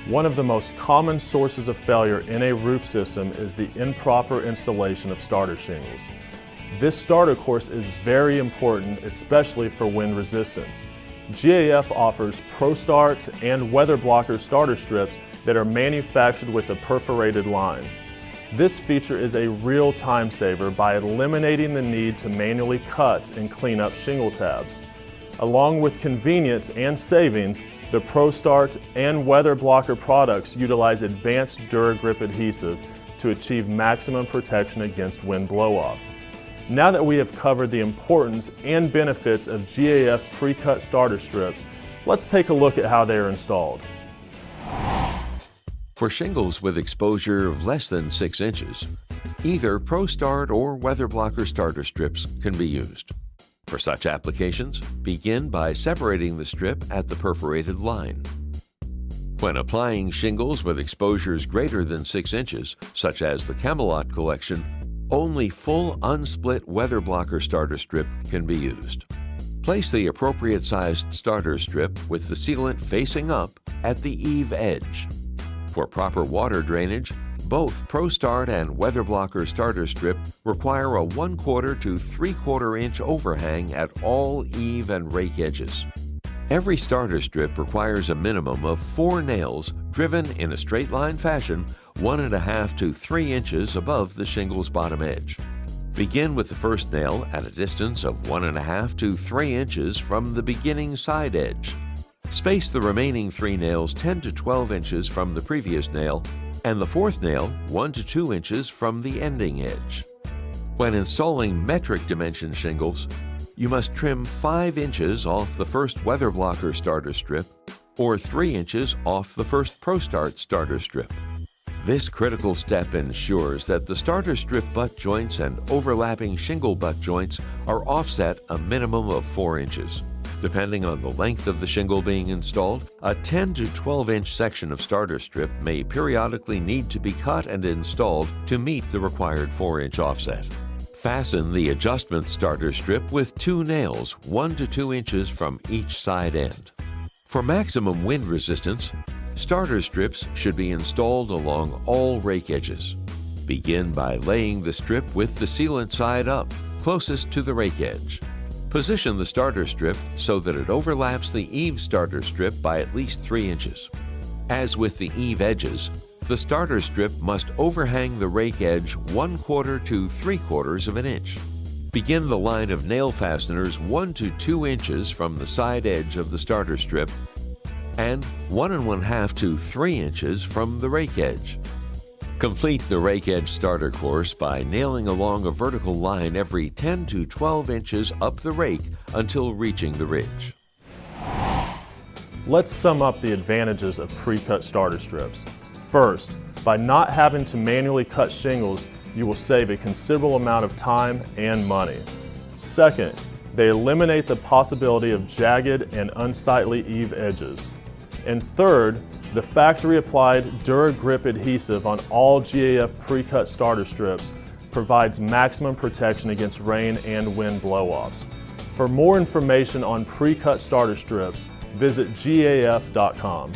One of the most common sources of failure in a roof system is the improper installation of starter shingles. This starter course is very important, especially for wind resistance. GAF offers ProStart and Weather Blocker starter strips that are manufactured with a perforated line. This feature is a real time saver by eliminating the need to manually cut and clean up shingle tabs. Along with convenience and savings, the ProStart and Weather Blocker products utilize advanced DuraGrip adhesive to achieve maximum protection against wind blow-offs. Now that we have covered the importance and benefits of GAF pre-cut starter strips, let's take a look at how they are installed. For shingles with exposure of less than 6 inches, either ProStart or Weather Blocker starter strips can be used. For such applications, begin by separating the strip at the perforated line. When applying shingles with exposures greater than 6 inches, such as the Camelot collection, only full unsplit Weather Blocker starter strip can be used. Place the appropriate sized starter strip with the sealant facing up at the eave edge. For proper water drainage, both ProStart and Weather Blocker starter strip require a 1/4 to 3/4 inch overhang at all eave and rake edges. Every starter strip requires a minimum of 4 nails driven in a straight line fashion 1.5 to 3 inches above the shingle's bottom edge. Begin with the first nail at a distance of 1.5 to 3 inches from the beginning side edge. Space the remaining 3 nails 10 to 12 inches from the previous nail, and the fourth nail 1 to 2 inches from the ending edge. When installing metric dimension shingles, you must trim 5 inches off the first Weather Blocker starter strip or 3 inches off the first ProStart starter strip. This critical step ensures that the starter strip butt joints and overlapping shingle butt joints are offset a minimum of 4 inches. Depending on the length of the shingle being installed, a 10 to 12 inch section of starter strip may periodically need to be cut and installed to meet the required 4 inch offset. Fasten the adjustment starter strip with 2 nails 1 to 2 inches from each side end. For maximum wind resistance, starter strips should be installed along all rake edges. Begin by laying the strip with the sealant side up, closest to the rake edge. Position the starter strip so that it overlaps the eave starter strip by at least 3 inches. As with the eave edges, the starter strip must overhang the rake edge 1/4 to 3/4 of an inch. Begin the line of nail fasteners 1 to 2 inches from the side edge of the starter strip and 1.5 to 3 inches from the rake edge. Complete the rake edge starter course by nailing along a vertical line every 10 to 12 inches up the rake until reaching the ridge. Let's sum up the advantages of pre-cut starter strips. First, by not having to manually cut shingles, you will save a considerable amount of time and money. Second, they eliminate the possibility of jagged and unsightly eave edges. And third, the factory-applied DuraGrip adhesive on all GAF pre-cut starter strips provides maximum protection against rain and wind blow-offs. For more information on pre-cut starter strips, visit gaf.com.